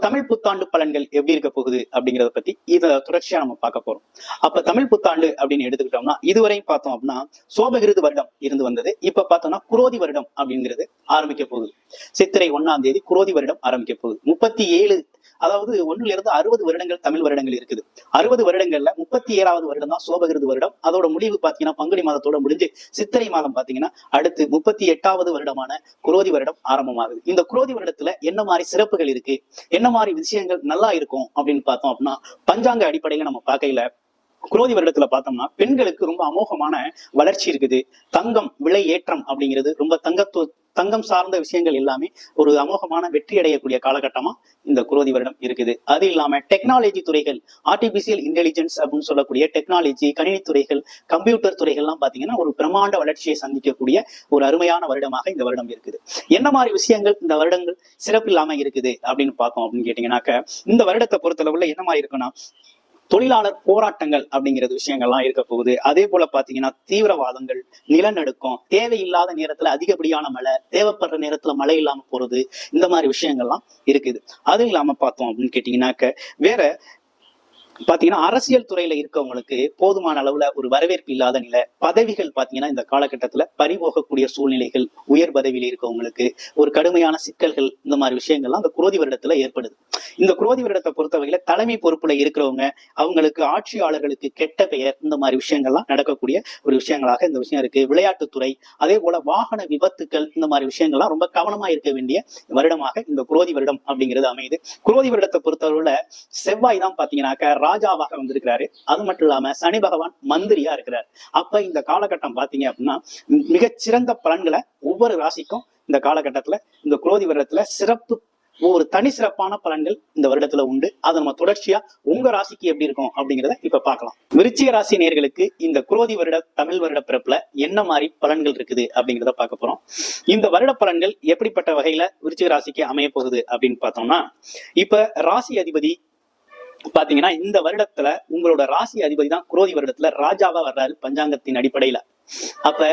தமிழ் புத்தாண்டு பலன்கள் எப்படி இருக்க போகுது அப்படிங்கறத பத்தி இத தொடர்ச்சியா நம்ம பார்க்க போறோம். அப்ப தமிழ் புத்தாண்டு அப்படின்னு எடுத்துக்கிட்டோம்னா இதுவரையும் பார்த்தோம் அப்படின்னா சோபகிருது வருடம் இருந்து வந்தது. இப்ப பார்த்தோம்னா குரோதி வருடம் அப்படிங்கிறது ஆரம்பிக்க போகுது. சித்திரை 1ஆம் தேதி குரோதி வருடம் ஆரம்பிக்க போகுது. 37 அதாவது 1ல இருந்து 60 வருடங்கள் தமிழ் வருடங்கள் இருக்குது. 60 வருடங்கள்ல 37வது வருடம் தான் சோபகிருது வருடம். அதோட முடிவு பாத்தீங்கன்னா பங்குனி மாதத்தோட முடிஞ்சு சித்திரை மாதம் பாத்தீங்கன்னா அடுத்து 38வது வருடமான குரோதி வருடம் ஆரம்பமாகுது. இந்த குரோதி வருடத்துல என்ன மாதிரி சிறப்புகள் இருக்கு, என்ன மாதிரி விஷயங்கள் நல்லா இருக்கும் அப்படின்னு பார்த்தோம் அப்படின்னா பஞ்சாங்க அடிப்படையில நம்ம பார்க்கையில குரோதி வருடத்துல பார்த்தோம்னா பெண்களுக்கு ரொம்ப அமோகமான வளர்ச்சி இருக்குது. தங்கம் விலை ஏற்றம் அப்படிங்கிறது ரொம்ப தங்கம் சார்ந்த விஷயங்கள் எல்லாமே ஒரு அமோகமான வெற்றி அடையக்கூடிய காலகட்டமா இந்த குரோதி வருடம் இருக்குது. அது இல்லாம டெக்னாலஜி துறைகள், ஆர்டிபிஷியல் இன்டெலிஜென்ஸ் அப்படின்னு சொல்லக்கூடிய டெக்னாலஜி, கணினி துறைகள், கம்ப்யூட்டர் துறைகள்லாம் பாத்தீங்கன்னா ஒரு பிரம்மாண்ட வளர்ச்சியை சந்திக்கக்கூடிய ஒரு அருமையான வருடமாக இந்த வருடம் இருக்குது. என்ன மாதிரி விஷயங்கள் இந்த வருடங்கள் சிறப்பு இல்லாம இருக்குது அப்படின்னு பார்த்தோம் அப்படின்னு கேட்டீங்கன்னாக்க இந்த வருடத்தை பொறுத்தளவுல என்ன மாதிரி இருக்குன்னா தொழிலாளர் போராட்டங்கள் அப்படிங்கிறது விஷயங்கள்லாம் இருக்க போகுது. அதே போல பாத்தீங்கன்னா தீவிரவாதங்கள், நிலநடுக்கம், தேவையில்லாத நேரத்துல அதிகப்படியான மழை, தேவைப்படுற நேரத்துல மழை இல்லாம போறது, இந்த மாதிரி விஷயங்கள்லாம் இருக்குது. அது இல்லாம பார்த்தோம் அப்படின்னு கேட்டீங்கன்னாக்க வேற பாத்தீங்கன்னா அரசியல் துறையில இருக்கவங்களுக்கு போதுமான அளவுல ஒரு வரவேற்பு இல்லாத நிலை, பதவிகள் பாத்தீங்கன்னா இந்த காலகட்டத்துல பறிபோகக்கூடிய சூழ்நிலைகள், உயர் பதவியில இருக்கவங்களுக்கு ஒரு கடுமையான சிக்கல்கள், இந்த மாதிரி விஷயங்கள்லாம் இந்த குரோதி வருடத்துல ஏற்படுது. இந்த குரோதி வருடத்தை பொறுத்தவரையில தலைமை பொறுப்புல இருக்கிறவங்க அவங்களுக்கு ஆட்சியாளர்களுக்கு கெட்ட பெயர், இந்த மாதிரி விஷயங்கள்லாம் நடக்கக்கூடிய ஒரு விஷயங்களாக இந்த விஷயம் இருக்கு. விளையாட்டுத்துறை, அதே போல வாகன விபத்துக்கள், இந்த மாதிரி விஷயங்கள்லாம் ரொம்ப கவனமா இருக்க வேண்டிய வருடமாக இந்த குரோதி வருடம் அப்படிங்கிறது அமையுது. குரோதி வருடத்தை பொறுத்தவரையில செவ்வாய் தான் பாத்தீங்கன்னாக்க ராஜாவாக வந்திருக்கிறாரு. அது மட்டும் இல்லாம சனி பகவான் மந்திரியா இருக்கிறார். அப்ப இந்த காலகட்டம் பாத்தீங்க அப்படின்னா மிகச்சிறந்த பலன்களை ஒவ்வொரு ராசிக்கும் இந்த காலகட்டத்துல இந்த குரோதி வருடத்துல சிறப்பு ஒரு தனி சிறப்பான பலன்கள் இந்த வருடத்துல உண்டு. அதை நம்ம தொடர்ச்சியா உங்க ராசிக்கு எப்படி இருக்கும் அப்படிங்கிறத இப்ப பார்க்கலாம். விருச்சிக ராசி நேயர்களுக்கு இந்த குரோதி வருட தமிழ் வருட பிறப்புல என்ன மாதிரி பலன்கள் இருக்குது அப்படிங்கிறத பார்க்க போறோம். இந்த வருட பலன்கள் எப்படிப்பட்ட வகையில விருச்சிக ராசிக்கு அமைய போகுது அப்படின்னு பார்த்தோம்னா இப்ப ராசி அதிபதி பாத்தீங்கன்னா இந்த வருடத்துல உங்களோட ராசி அதிபதி தான் குரோதி வருடத்துல ராஜாவா வர்றாரு பஞ்சாங்கத்தின் அடிப்படையில. அப்ப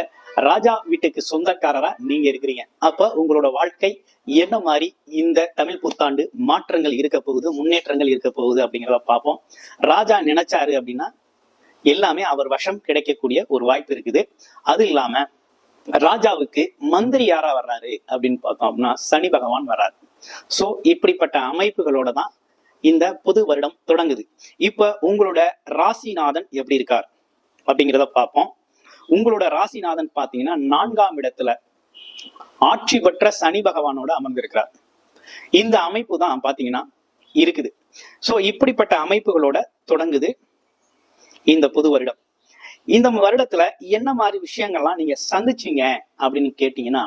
ராஜா வீட்டுக்கு சொந்தக்காரரா நீங்க இருக்கிறீங்க. அப்ப உங்களோட வாழ்க்கை என்ன மாதிரி இந்த தமிழ் புத்தாண்டு மாற்றங்கள் இருக்க போகுது, முன்னேற்றங்கள் இருக்க போகுது அப்படிங்கிறத பார்ப்போம். ராஜா நினைச்சாரு அப்படின்னா எல்லாமே அவர் வசம் கிடைக்கக்கூடிய ஒரு வாய்ப்பு இருக்குது. அது இல்லாம ராஜாவுக்கு மந்திரி யாரா வர்றாரு அப்படின்னு பார்த்தோம் அப்படின்னா சனி பகவான் வர்றாரு. சோ இப்படிப்பட்ட அமைப்புகளோட தான் இந்த புது வருடம் தொடங்குது. இப்ப உங்களோட ராசிநாதன் எப்படி இருக்கார் அப்படிங்கிறத பார்ப்போம். உங்களோட ராசிநாதன் பாத்தீங்கன்னா 4ஆம் இடத்துல ஆட்சி பெற்ற சனி பகவானோட அமர்ந்திருக்கிறார். இந்த அமைப்பு தான் பாத்தீங்கன்னா இருக்குது. சோ இப்படிப்பட்ட அமைப்புகளோட தொடங்குது இந்த புது வருடம். இந்த வருடத்துல என்ன மாதிரி விஷயங்கள்லாம் நீங்க சந்திச்சீங்க அப்படின்னு கேட்டீங்கன்னா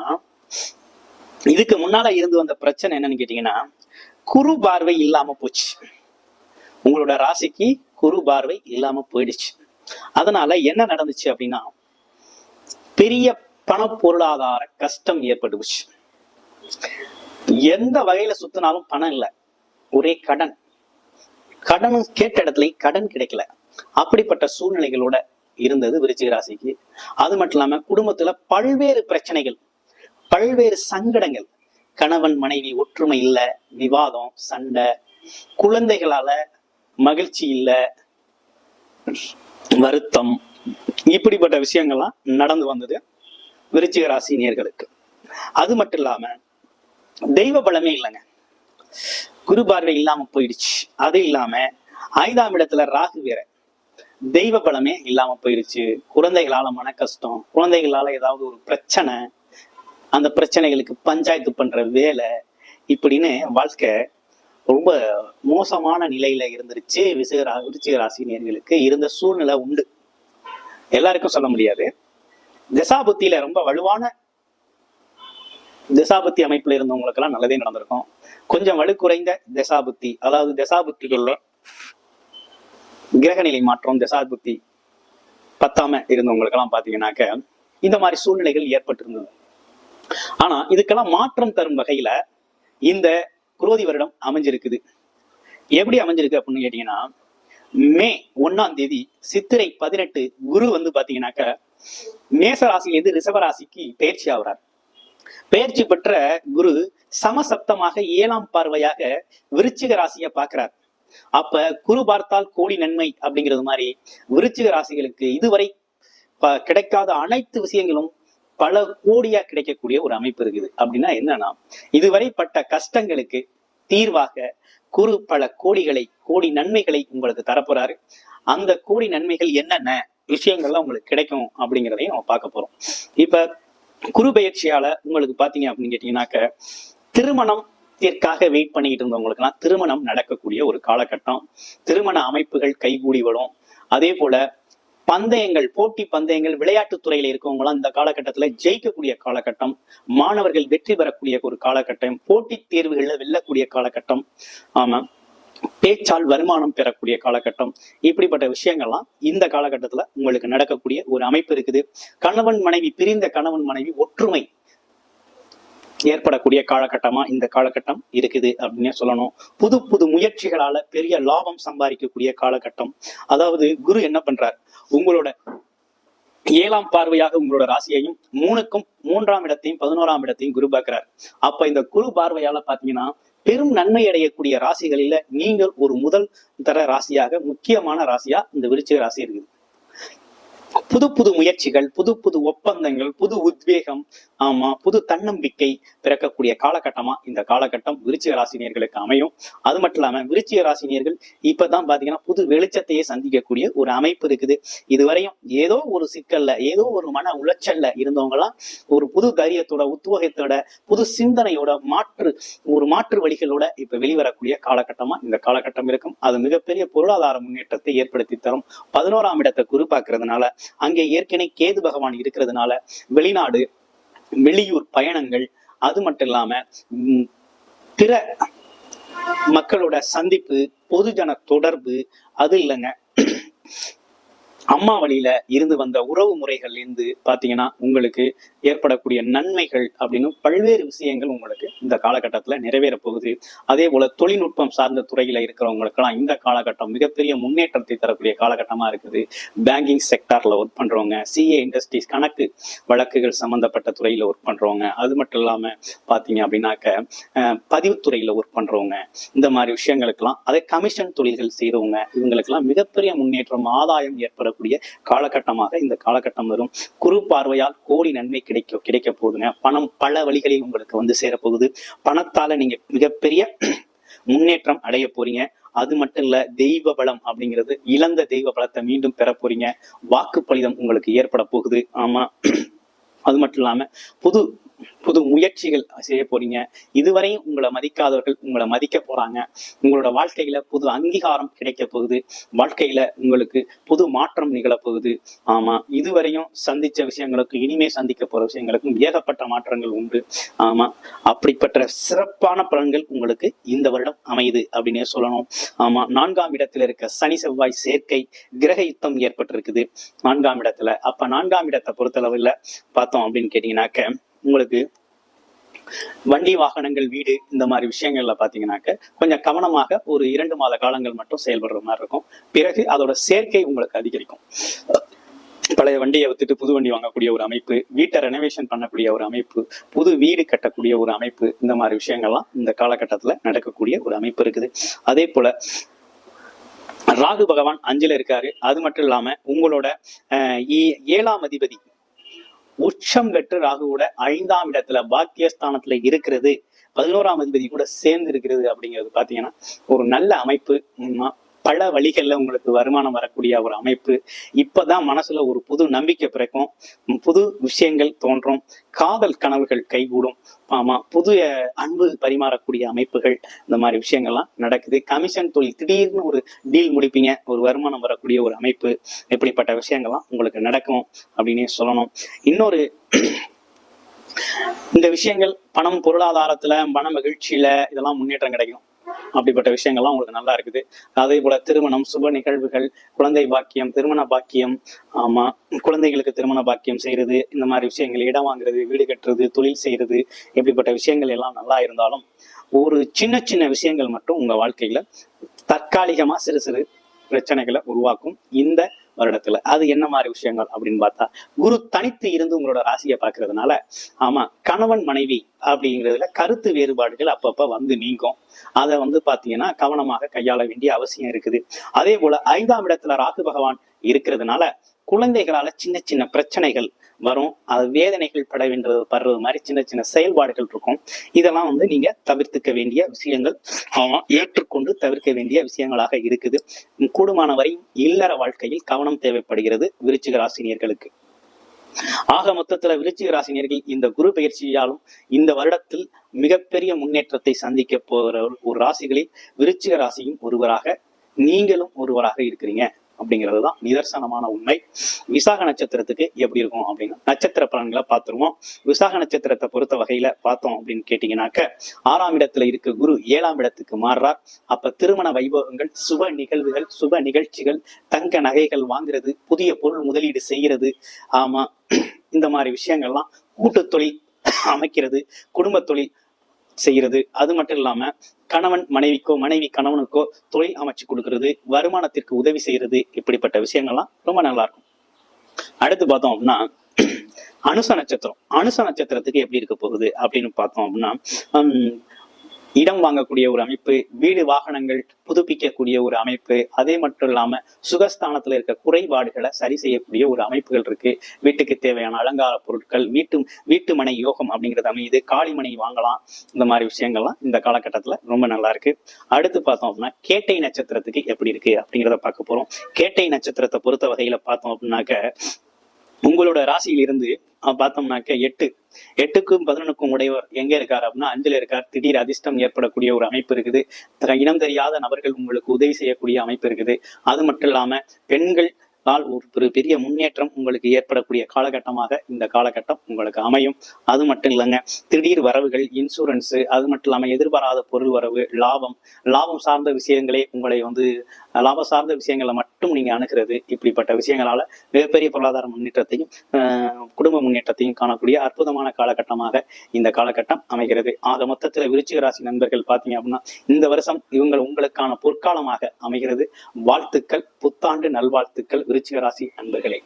இதுக்கு முன்னால இருந்து வந்த பிரச்சனை என்னன்னு கேட்டீங்கன்னா குரு பார்வை இல்லாம போச்சு. உங்களோட ராசிக்கு குரு பார்வை இல்லாம போயிடுச்சு. அதனால என்ன நடந்துச்சு அப்படின்னா பெரிய பண பொருளாதார கஷ்டம் ஏற்பட்டுச்சு. எந்த வகையில சுத்தினாலும் பணம் இல்லை, ஒரே கடன். கடன் கேட்ட இடத்துலயும் கடன் கிடைக்கல. அப்படிப்பட்ட சூழ்நிலைகளோட இருந்தது விருச்சிக ராசிக்கு. அது மட்டும் இல்லாம குடும்பத்துல பல்வேறு பிரச்சனைகள், பல்வேறு சங்கடங்கள், கணவன் மனைவி ஒற்றுமை இல்ல, விவாதம், சண்டை, குழந்தைகளால மகிழ்ச்சி இல்ல, வருத்தம், இப்படிப்பட்ட விஷயங்கள்லாம் நடந்து வந்தது விருச்சிக ராசி நேயர்களுக்கு. அது மட்டும் இல்லாம தெய்வ பலமே இல்லைங்க, குரு பார்வை இல்லாம போயிடுச்சு. அது இல்லாம 5ஆம் இடத்துல ராகு வேற, தெய்வ பலமே இல்லாம போயிடுச்சு. குழந்தைகளால மன கஷ்டம், குழந்தைகளால ஏதாவது ஒரு பிரச்சனை, அந்த பிரச்சனைகளுக்கு பஞ்சாயத்து பண்ற வேலை, இப்படின்னு வாழ்க்கை ரொம்ப மோசமான நிலையில இருந்துருச்சு. விருச்சிக ராசி நேயர்களுக்கு இருந்த சூழ்நிலை உண்டு. எல்லாருக்கும் சொல்ல முடியாது. தசாபுத்தியில ரொம்ப வலுவான தசாபுத்தி அமைப்புல இருந்தவங்களுக்கு எல்லாம் நல்லதே நடந்திருக்கும். கொஞ்சம் வலு குறைந்த தசாபுத்தி, அதாவது தசாபுத்திகள்ல கிரகநிலை மாற்றம், தசாபுத்தி பத்தாம இருந்தவங்களுக்கு எல்லாம் பாத்தீங்கன்னாக்க இந்த மாதிரி சூழ்நிலைகள் ஏற்பட்டு இருந்தது. ஆனா இதுக்கெல்லாம் மாற்றம் தரும் வகையில இந்த குரோதி வருடம் அமைஞ்சிருக்குது. எப்படி அமைஞ்சிருக்கு அப்படின்னு கேட்டீங்கன்னா மே 1ஆம் தேதி சித்திரை 18 குரு வந்து பாத்தீங்கன்னாக்க மேச ராசியிலிருந்து ரிஷப ராசிக்கு பயிற்சி ஆகுறார். பெயர்ச்சி பெற்ற குரு சமசப்தமாக 7ஆம் பார்வையாக விருச்சிக ராசியை பார்க்கிறார். அப்ப குரு பார்த்தால் கோடி நன்மை அப்படிங்கிறது மாதிரி விருச்சிக ராசிகளுக்கு இதுவரை கிடைக்காத அனைத்து விஷயங்களும் பல கோடியா கிடைக்கக்கூடிய ஒரு அமைப்பு இருக்குது. அப்படின்னா என்னன்னா, இதுவரை பட்ட கஷ்டங்களுக்கு தீர்வாக குரு பல கோடி நன்மைகளை உங்களுக்கு தரப்போறாரு. அந்த கோடி நன்மைகள் என்னென்ன விஷயங்கள்லாம் உங்களுக்கு கிடைக்கும் அப்படிங்கிறதையும் நம்ம பார்க்க போறோம். இப்ப குரு பயிற்சியால உங்களுக்கு பாத்தீங்க அப்படின்னு கேட்டீங்கன்னாக்க, திருமணத்திற்காக வெயிட் பண்ணிட்டு இருந்தவங்களுக்கு எல்லாம் திருமணம் நடக்கக்கூடிய ஒரு காலகட்டம். திருமண அமைப்புகள் கைகூடி வரும். அதே போல பந்தயங்கள், போட்டி பந்தயங்கள், விளையாட்டுத் துறையில இருக்கவங்களாம் இந்த காலகட்டத்துல ஜெயிக்கக்கூடிய காலகட்டம். மாணவர்கள் வெற்றி பெறக்கூடிய ஒரு காலகட்டம். போட்டித் தேர்வுகள்ல வெல்லக்கூடிய காலகட்டம். ஆமா, பேச்சால் வருமானம் பெறக்கூடிய காலகட்டம். இப்படிப்பட்ட விஷயங்கள்லாம் இந்த காலகட்டத்துல உங்களுக்கு நடக்கக்கூடிய ஒரு அமைப்பு இருக்குது. பிரிந்த கணவன் மனைவி ஒற்றுமை ஏற்படக்கூடிய காலகட்டமா இந்த காலகட்டம் இருக்குது அப்படின்னு சொல்லணும். புது முயற்சிகளால பெரிய லாபம் சம்பாதிக்கக்கூடிய காலகட்டம். அதாவது குரு என்ன பண்றார், உங்களோட 7ஆம் பார்வையாக உங்களோட ராசியையும் 3ஆம் இடத்தையும் 11ஆம் இடத்தையும் குரு பார்க்கிறார். அப்ப இந்த குரு பார்வையால பாத்தீங்கன்னா பெரும் நன்மை அடையக்கூடிய ராசிகளில நீங்கள் ஒரு முதல் தர ராசியாக, முக்கியமான ராசியா இந்த விருச்சிக ராசி இருக்குது. புது முயற்சிகள், புது ஒப்பந்தங்கள், புது உத்வேகம், புது தன்னம்பிக்கை பிறக்கக்கூடிய காலகட்டமா இந்த காலகட்டம் விருச்சிக ராசினியர்களுக்கு அமையும். அது மட்டும் இல்லாம விருச்சிக ராசினியர்கள் இப்பதான் பாத்தீங்கன்னா புது வெளிச்சத்தையே சந்திக்கக்கூடிய ஒரு அமைப்பு இருக்குது. இதுவரையும் ஏதோ ஒரு சிக்கல்ல, ஏதோ ஒரு மன உளைச்சல்ல இருந்தவங்க எல்லாம் ஒரு புது தைரியத்தோட, உத்வேகத்தோட, புது சிந்தனையோட, மாற்று வழிகளோட இப்ப வெளிவரக்கூடிய காலகட்டமா இந்த காலகட்டம் இருக்கும். அது மிகப்பெரிய பொருளாதார முன்னேற்றத்தை ஏற்படுத்தி தரும். 11ஆம் இடத்தை குரு பார்க்கறதுனால, அங்கே ஏற்கனவே கேது பகவான் இருக்கிறதுனால வெளிநாடு, வெளியூர் பயணங்கள், அது மட்டும் இல்லாம பிற மக்களோட சந்திப்பு, பொதுஜன தொடர்பு, அது இல்லைங்க அம்மா வழியில இருந்து வந்த உறவு முறைகள் இருந்து பாத்தீங்கன்னா உங்களுக்கு ஏற்படக்கூடிய நன்மைகள் அப்படின்னு பல்வேறு விஷயங்கள் உங்களுக்கு இந்த காலகட்டத்துல நிறைவேற போகுது. அதே போல தொழில்நுட்பம் சார்ந்த துறையில இருக்கிறவங்களுக்கெல்லாம் இந்த காலகட்டம் மிகப்பெரிய முன்னேற்றத்தை தரக்கூடிய காலகட்டமா இருக்குது. பேங்கிங் செக்டார்ல ஒர்க் பண்றவங்க, சிஏ இண்டஸ்ட்ரீஸ், கணக்கு வழக்குகள் சம்பந்தப்பட்ட துறையில ஒர்க் பண்றவங்க, அது மட்டும் இல்லாம பாத்தீங்க அப்படின்னாக்க பதிவுத்துறையில ஒர்க் பண்றவங்க, இந்த மாதிரி விஷயங்களுக்கெல்லாம், அதே கமிஷன் தொழில்கள் செய்யறவங்க, இவங்களுக்கெல்லாம் மிகப்பெரிய முன்னேற்றம், ஆதாயம் ஏற்படக்கூடிய காலகட்டமாக இந்த காலகட்டம் வரும். குரு பார்வையால் கோடி நன்மை கிடைக்க போகுதுங்க. பணம் பல வழிகளில் உங்களுக்கு வந்து சேரப்போகுது. பணத்தால நீங்க மிகப்பெரிய முன்னேற்றம் அடைய போறீங்க. அது மட்டும் இல்ல, தெய்வ பலம் அப்படிங்கிறது, இழந்த தெய்வ பலத்தை மீண்டும் பெற போறீங்க. வாக்கு பலிதம் உங்களுக்கு ஏற்பட போகுது. ஆமா, அது மட்டும் இல்லாம புது முயற்சிகள் செய்ய போறீங்க. இதுவரையும் உங்களை மதிக்காதவர்கள் உங்களை மதிக்க போறாங்க. உங்களோட வாழ்க்கையில புது அங்கீகாரம் கிடைக்க போகுது. வாழ்க்கையில உங்களுக்கு புது மாற்றம் நிகழப்போகுது. ஆமா, இதுவரையும் சந்திச்ச விஷயங்களுக்கு, இனிமே சந்திக்க போற விஷயங்களுக்கும் ஏகப்பட்ட மாற்றங்கள் உண்டு. ஆமா, அப்படிப்பட்ட சிறப்பான பலன்கள் உங்களுக்கு இந்த வருடம் அமையுது அப்படின்னே சொல்லணும். ஆமா, 4ஆம் இடத்துல இருக்க சனி செவ்வாய் சேர்க்கை, கிரக யுத்தம் ஏற்பட்டிருக்குது 4ஆம் இடத்துல. அப்ப 4ஆம் இடத்தை பொறுத்தளவுல பார்த்தோம் அப்படின்னு கேட்டீங்கன்னாக்க, உங்களுக்கு வண்டி வாகனங்கள், வீடு, இந்த மாதிரி விஷயங்கள்ல பாத்தீங்கன்னாக்க கொஞ்சம் கவனமாக ஒரு 2 மாத காலங்கள் மட்டும் செயல்படுற மாதிரி இருக்கும். பிறகு அதோட சேர்க்கை உங்களுக்கு அதிகரிக்கும். பழைய வண்டியை வித்துட்டு புது வண்டி வாங்கக்கூடிய ஒரு அமைப்பு, வீட்டை ரெனோவேஷன் பண்ணக்கூடிய ஒரு அமைப்பு, புது வீடு கட்டக்கூடிய ஒரு அமைப்பு, இந்த மாதிரி விஷயங்கள்லாம் இந்த காலகட்டத்துல நடக்கக்கூடிய ஒரு அமைப்பு இருக்குது. அதே போல ராகு பகவான் 5ல இருக்காரு. அது மட்டும் இல்லாம உங்களோட 7ஆம் அதிபதி உச்சம் பெற்று ராகுவோட 5ஆம் இடத்துல பாக்கியஸ்தானத்துல இருக்கிறது, 11ஆம் அதிபதி கூட சேர்ந்து இருக்கிறது அப்படிங்கிறது பாத்தீங்கன்னா ஒரு நல்ல அமைப்பு. பல வழிகள்ல உங்களுக்கு வருமானம் வரக்கூடிய ஒரு அமைப்பு. இப்பதான் மனசுல ஒரு புது நம்பிக்கை பிறக்கும், புது விஷயங்கள் தோன்றும், காதல் கனவுகள் கைகூடும். ஆமா, புது அன்பு பரிமாறக்கூடிய அமைப்புகள், இந்த மாதிரி விஷயங்கள்லாம் நடக்குது. கமிஷன் தொழில், திடீர்னு ஒரு டீல் முடிப்பீங்க, ஒரு வருமானம் வரக்கூடிய ஒரு அமைப்பு. இப்படிப்பட்ட விஷயங்கள்லாம் உங்களுக்கு நடக்கும் அப்படின்னே சொல்லணும். இன்னொரு இந்த விஷயங்கள் பணம், பொருளாதாரத்துல, மன மகிழ்ச்சியில இதெல்லாம் முன்னேற்றம் கிடைக்கும். அப்படிப்பட்ட விஷயங்கள்லாம் உங்களுக்கு நல்லா இருக்குது. அதே போல திருமணம், சுப நிகழ்வுகள், குழந்தை பாக்கியம், திருமண பாக்கியம், ஆமா, குழந்தைகளுக்கு திருமண பாக்கியம் செய்யறது, இந்த மாதிரி விஷயங்கள், இடம் வாங்குறது, வீடு கட்டுறது, தொழில் செய்யறது, இப்படிப்பட்ட விஷயங்கள் எல்லாம் நல்லா இருந்தாலும் ஒரு சின்ன விஷயங்கள் மட்டும் உங்க வாழ்க்கையில தற்காலிகமா சிறு பிரச்சனைகளை உருவாக்கும். இந்த வருடத்துல. அது என்ன மாதிரி விஷயங்கள் அப்படின்னு பார்த்தா, குரு தனித்து இருந்து உங்களோட ராசியை பார்க்கறதுனால, ஆமா, கணவன் மனைவி அப்படிங்கிறதுல கருத்து வேறுபாடுகள் அப்பப்ப வந்து நீங்கும். அதை பாத்தீங்கன்னா கவனமாக கையாள வேண்டிய அவசியம் இருக்குது. அதே போல 5ஆம் இடத்துல ராகு பகவான் இருக்கிறதுனால குழந்தைகளால சின்ன சின்ன பிரச்சனைகள் வரும். அது வேதனைகள் படுறது மாதிரி சின்ன சின்ன செயல்பாடுகள் இருக்கும். இதெல்லாம் நீங்க தவிர்த்துக்க வேண்டிய விஷயங்கள், ஏற்றுக்கொண்டு தவிர்க்க வேண்டிய விஷயங்களாக இருக்குது. கூடுமான வரை இல்லற வாழ்க்கையில் கவனம் தேவைப்படுகிறது விருச்சிக ராசினியர்களுக்கு. ஆக மொத்தத்துல விருச்சிக ராசினியர்கள் இந்த குரு பயிற்சியாலும் இந்த வருடத்தில் மிகப்பெரிய முன்னேற்றத்தை சந்திக்க போகிற ஒரு ராசிகளில் விருச்சிக ராசியும் ஒருவராக, நீங்களும் ஒருவராக இருக்கிறீங்க அப்படிங்கிறதுதான் நிதர்சனமான உண்மை. விசாக நட்சத்திரத்துக்கு எப்படி இருக்கும் அப்படின்னா, நட்சத்திர பலன்களை பார்த்துருவோம். விசாக நட்சத்திரத்தை பொறுத்த வகையில பார்த்தோம் அப்படின்னு கேட்டீங்கன்னாக்க, 6ஆம் இடத்துல இருக்க குரு 7ஆம் இடத்துக்கு மாறுறார். அப்ப திருமண வைபவங்கள், சுப நிகழ்வுகள், சுப நிகழ்ச்சிகள், தங்க நகைகள் வாங்குறது, புதிய பொருள் முதலீடு செய்யறது, ஆமா, இந்த மாதிரி விஷயங்கள்லாம், கூட்டு தொழில் அமைக்கிறது, குடும்ப தொழில் செய்யறது, அது மட்டும் இல்லாம கணவன் மனைவிக்கோ, மனைவி கணவனுக்கோ தொழில் அமைச்சு கொடுக்கறது, வருமானத்திற்கு உதவி செய்யறது, இப்படிப்பட்ட விஷயங்கள்லாம் ரொம்ப நல்லா இருக்கும். அடுத்து பார்த்தோம் அப்படின்னா அனுச நட்சத்திரம். அனுச நட்சத்திரத்துக்கு எப்படி இருக்க போகுது அப்படின்னு பார்த்தோம் அப்படின்னா, இடம் வாங்கக்கூடிய ஒரு அமைப்பு, வீடு வாகனங்கள் புதுப்பிக்கக்கூடிய ஒரு அமைப்பு, அதே மட்டும் இல்லாம சுகஸ்தானத்துல இருக்க குறைபாடுகளை சரி செய்யக்கூடிய ஒரு அமைப்புகள் இருக்கு. வீட்டுக்கு தேவையான அலங்கார பொருட்கள், வீட்டு மனை யோகம் அப்படிங்கிறது அமையுது. காளிமனை வாங்கலாம். இந்த மாதிரி விஷயங்கள்லாம் இந்த காலகட்டத்துல ரொம்ப நல்லா இருக்கு. அடுத்து பார்த்தோம் அப்படின்னா கேட்டை நட்சத்திரத்துக்கு எப்படி இருக்கு அப்படிங்கிறத பார்க்க போறோம். கேட்டை நட்சத்திரத்தை பொறுத்த வகையில பார்த்தோம் அப்படின்னாக்க, உங்களோட ராசியிலிருந்து பார்த்தோம்னாக்க 8க்கும் 11க்கும் உடையவர் எங்க இருக்காரு அப்படின்னா 5ல இருக்கார். திடீர் அதிர்ஷ்டம் ஏற்படக்கூடிய ஒரு அமைப்பு இருக்குது. இனம் தெரியாத நபர்கள் உங்களுக்கு உதவி செய்யக்கூடிய அமைப்பு இருக்குது. அது மட்டும் இல்லாம பெண்கள் ஒரு பெரிய முன்னேற்றம் உங்களுக்கு ஏற்படக்கூடிய காலகட்டமாக இந்த காலகட்டம் உங்களுக்கு அமையும். அது மட்டும் இல்லைங்க, திடீர் வரவுகள், இன்சூரன்ஸ், அது மட்டும் இல்லாம எதிர்பாராத பொருள் வரவு, லாபம் சார்ந்த விஷயங்களே உங்களை லாபம் சார்ந்த விஷயங்களை மட்டும் நீங்க அணுகிறது. இப்படிப்பட்ட விஷயங்களால மிகப்பெரிய பொருளாதார முன்னேற்றத்தையும் குடும்ப முன்னேற்றத்தையும் காணக்கூடிய அற்புதமான காலகட்டமாக இந்த காலகட்டம் அமைகிறது. ஆக மொத்தத்துல விருச்சிக ராசி நண்பர்கள் பாத்தீங்க அப்படின்னா இந்த வருஷம் உங்களுக்கான பொற்காலமாக அமைகிறது. வாழ்த்துக்கள், புத்தாண்டு நல்வாழ்த்துக்கள் விருச்சிக ராசி நண்பர்களே.